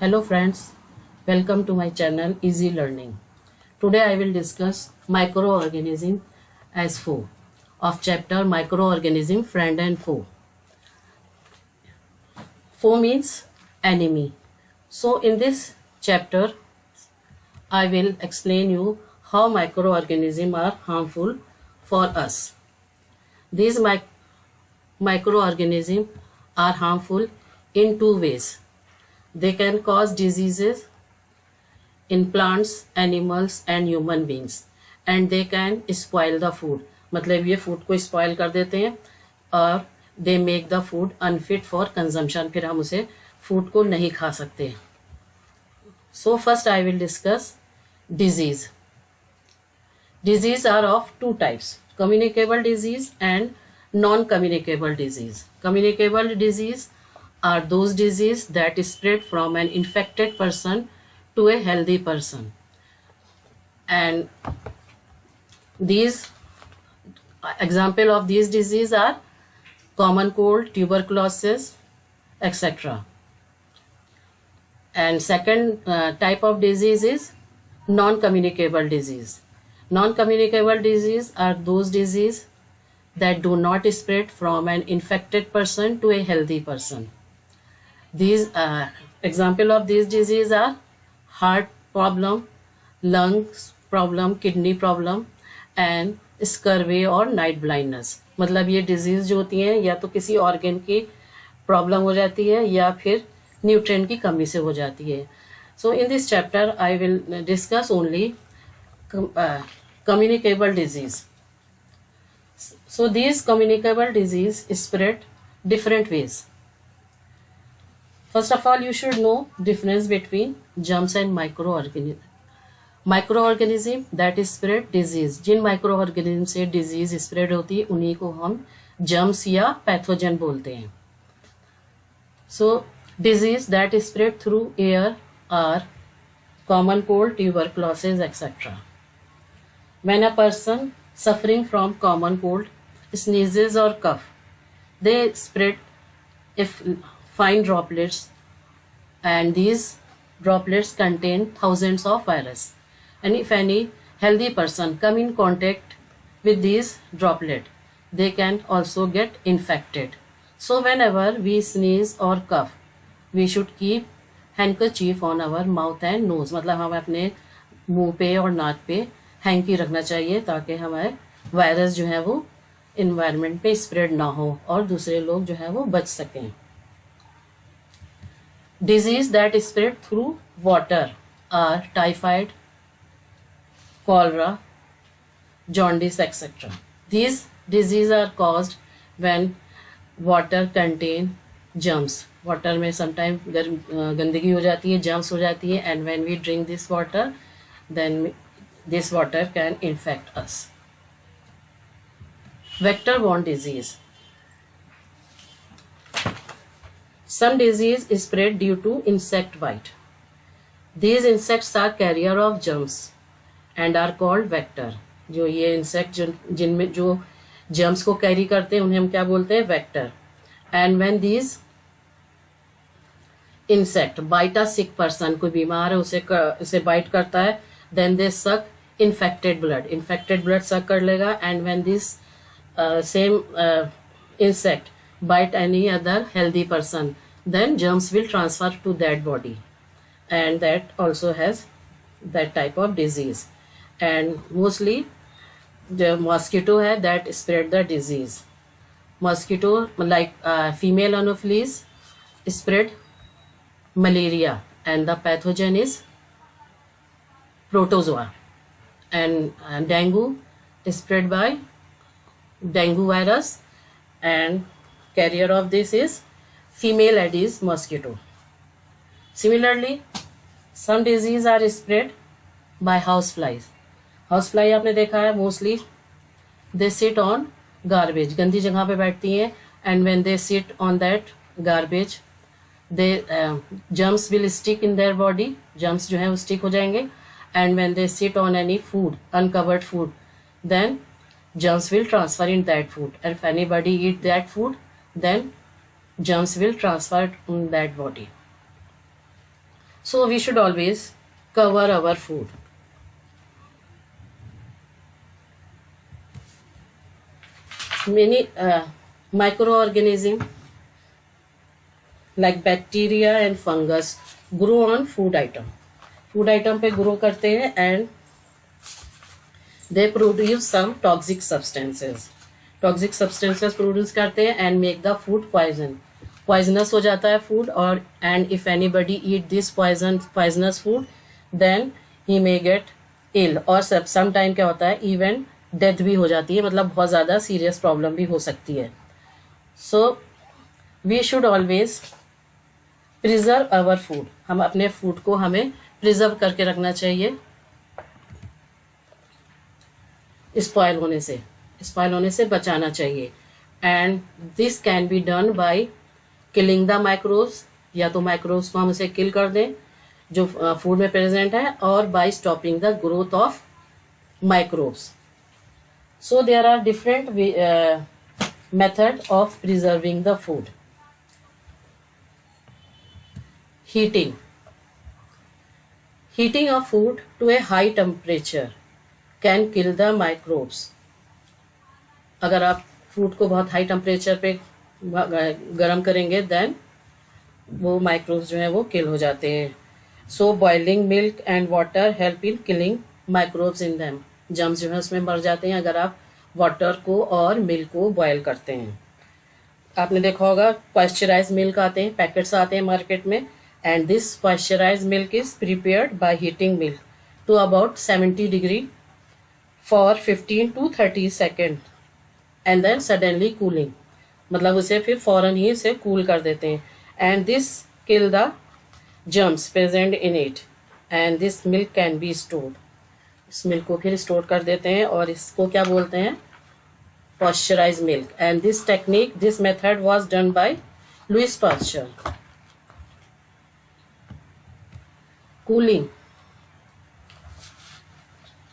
Hello friends, welcome to my channel Easy Learning. Today I will discuss microorganism as foe of chapter Microorganism Friend and Foe. Foe means enemy. So in this chapter I will explain you how microorganisms are harmful for us. These microorganisms are harmful in two ways. They can cause diseases in plants, animals and human beings, and they can spoil the food. मतलब ये food को spoil कर देते हैं और they make the food unfit for consumption. फिर हम उसे food को नहीं खा सकते. So first I will discuss disease. Disease are of two types: communicable disease and non-communicable disease. Communicable disease are those disease that spread from an infected person to a healthy person, and these example of these disease are common cold, tuberculosis, etc. And second type of disease is non-communicable disease. Non-communicable disease are those disease that do not spread from an infected person to a healthy person. These example of these disease are heart problem, lungs problem, kidney problem and scurvy और night blindness. मतलब ये disease जो होती हैं या तो किसी organ की problem हो जाती है या फिर nutrient की कमी से हो जाती है. So in this chapter I will discuss only communicable disease. So these communicable disease spread different ways. First of all, you should know difference between germs and microorganism. Microorganism that spread disease. Jin microorganism से disease spread होती है उन्हीं को हम germs या pathogen बोलते हैं. So disease that spread through air are common cold, tuberculosis, etc. When a person suffering from common cold sneezes or cough, they spread if fine droplets, and these droplets contain thousands of virus, and if any healthy person come in contact with these droplets, they can also get infected. So whenever we sneeze or cough, we should keep handkerchief on our mouth and nose. मतलब हमें अपने मुंह पे और नाक पे hanky रखना चाहिए ताकि हमारे वायरस जो है वो इन्वायरमेंट पे स्प्रेड ना हो और दूसरे लोग जो है वो बच सकें. Disease that spread through water are typhoid, cholera, jaundice, etc. These diseases are caused when water contain germs. Water में sometimes गंदगी हो जाती है, germs हो जाती है, and when we drink this water, then this water can infect us. Vector-borne disease. Some disease is spread due to insect bite. These insects are carrier of germs and are called vector. जो ये insect जिनमें जो germs को carry करते हैं उन्हें हम क्या बोलते हैं? Vector. And when these insect bite a sick person, कोई बीमार है उसे bite करता है, then they suck infected blood. Infected blood suck कर लेगा, and when this same insect bite any other healthy person, then germs will transfer to that body, and that also has that type of disease. And mostly the mosquito है that spread the disease. Mosquito like female anopheles spread malaria, and the pathogen is protozoa. And dengue is spread by dengue virus, and carrier of this is female Aedes mosquito. Similarly, some disease are spread by houseflies. Housefly आपने देखा है, mostly they sit on garbage, गंदी जगह पे बैठती हैं, and when they sit on that garbage, they germs will stick in their body. Germs जो हैं वो stick हो जाएंगे, and when they sit on any food, uncovered food, then germs will transfer in that food, and if anybody eat that food, then germs will transfer in that body. So we should always cover our food. Many microorganisms like bacteria and fungus grow on food item. Food item पे grow करते हैं and they produce some toxic substances. Toxic substances produce करते हैं and make the food poison. Poisonous हो जाता है food और and if anybody eat this poisonous food then he may get ill और sometime क्या होता है even death भी हो जाती है, मतलब बहुत ज़्यादा serious problem भी हो सकती है. So we should always preserve our food. हम अपने food को हमें preserve करके रखना चाहिए स्पॉइल होने से बचाना चाहिए. And this can be done by killing the microbes, या तो माइक्रोब्स को हम उसे किल कर दें जो फूड में प्रेजेंट है, और by stopping the growth of microbes. So there are different method of preserving the food. Heating of food to a high temperature can kill the microbes. अगर आप फूड को बहुत हाई टेम्परेचर पे गर्म करेंगे देन वो माइक्रोब्स जो हैं वो किल हो जाते हैं. सो boiling milk and water help in killing microbes in them. Germs जो है उसमें मर जाते हैं अगर आप वाटर को और मिल्क को बॉयल करते हैं. आपने देखा होगा पॉइस्चराइज मिल्क आते हैं, पैकेट्स आते हैं मार्केट में, and this pasteurized milk is prepared by heating milk to about 70 degree for 15 to 30 seconds and then suddenly cooling. मतलब उसे फिर फौरन ही इसे कूल कर देते हैं. and this kill the germs present in it and this milk can be stored. इस milk को फिर स्टोर कर देते हैं और इसको क्या बोलते हैं, pasteurized milk. and this method was done by Louis Pasteur. Cooling.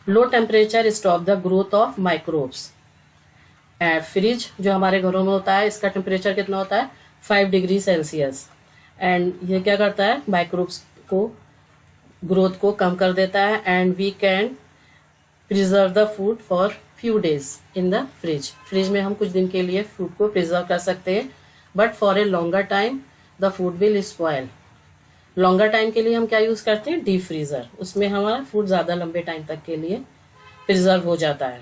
Low temperature stop the growth of microbes. Fridge जो हमारे घरों में होता है इसका टेम्परेचर कितना होता है 5 डिग्री सेल्सियस. एंड ये क्या करता है माइक्रोब्स को ग्रोथ को कम कर देता है. And we can preserve the food for few days in the fridge. Fridge में हम कुछ दिन के लिए फूड को प्रिजर्व कर सकते हैं, but for a longer time the food will spoil. Longer time के लिए हम क्या यूज करते हैं डीप फ्रीजर. उसमें हमारा फूड ज्यादा लंबे टाइम तक के लिए प्रिजर्व हो जाता है.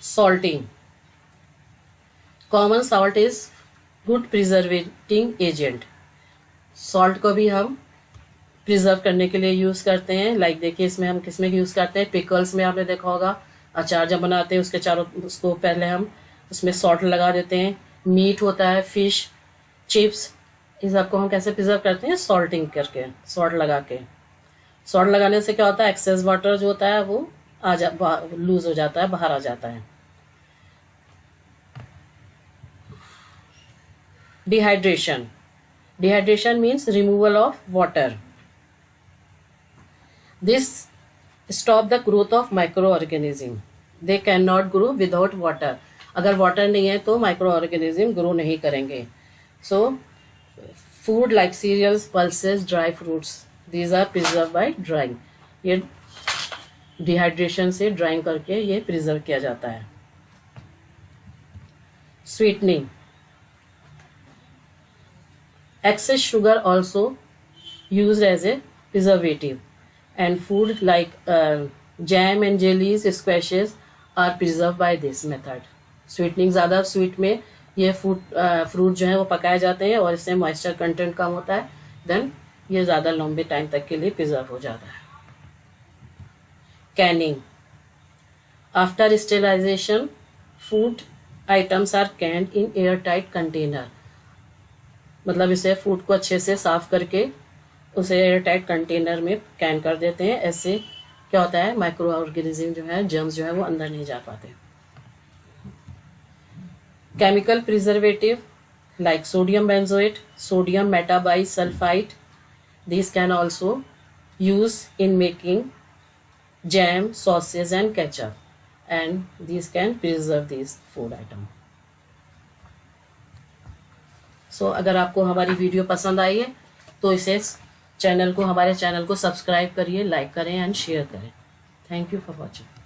Salting. Common salt is good प्रिजर्वेटिंग agent. Salt को भी हम प्रिजर्व करने के लिए यूज करते हैं. लाइक देखिए इसमें हम किसमें यूज करते हैं, पिकल्स में आपने देखा होगा अचार जब बनाते हैं उसके चारों उसको पहले हम उसमें सॉल्ट लगा देते हैं. मीट होता है, फिश, चिप्स, इस सबको हम कैसे प्रिजर्व करते हैं सॉल्टिंग करके, सॉल्ट लगा के. सॉल्ट लगाने से क्या होता है एक्सेस वाटर जो होता है वो लूज हो जाता है, बाहर आ जाता है. Dehydration. Dehydration means removal of water. This stop the growth of micro organism. They can not grow without water. अगर वाटर नहीं है तो माइक्रो ऑर्गेनिज्म ग्रो नहीं करेंगे. So food like cereals, pulses, dry fruits, these are preserve by drying. ये dehydration से drying करके ये प्रिजर्व किया जाता है. Sweetening. Excess sugar also use as a preservative and food like jam and jellies, squashes are preserve by this method. Sweetening ज़्यादा sweet में ये फ्रूट जो है वो पकाए जाते हैं और इससे मॉइस्चर कंटेंट कम होता है, देन ये ज़्यादा लंबे टाइम तक के लिए प्रिजर्व हो जाता है. Canning. After sterilisation food items are canned in air tight container. मतलब इसे फूड को अच्छे से साफ करके उसे एयर टाइट कंटेनर में कैन कर देते हैं. ऐसे क्या होता है माइक्रो ऑर्गेनिज्म जो है, जर्म्स जो है वो अंदर नहीं जा पाते. Chemical preservative like sodium benzoate, sodium metabisulfite, these can also use in making jam, sauces and ketchup, and these can preserve these food item. सो अगर आपको हमारी वीडियो पसंद आई है तो इसे हमारे चैनल को सब्सक्राइब करिए, लाइक करें एंड शेयर करें। Thank you for watching.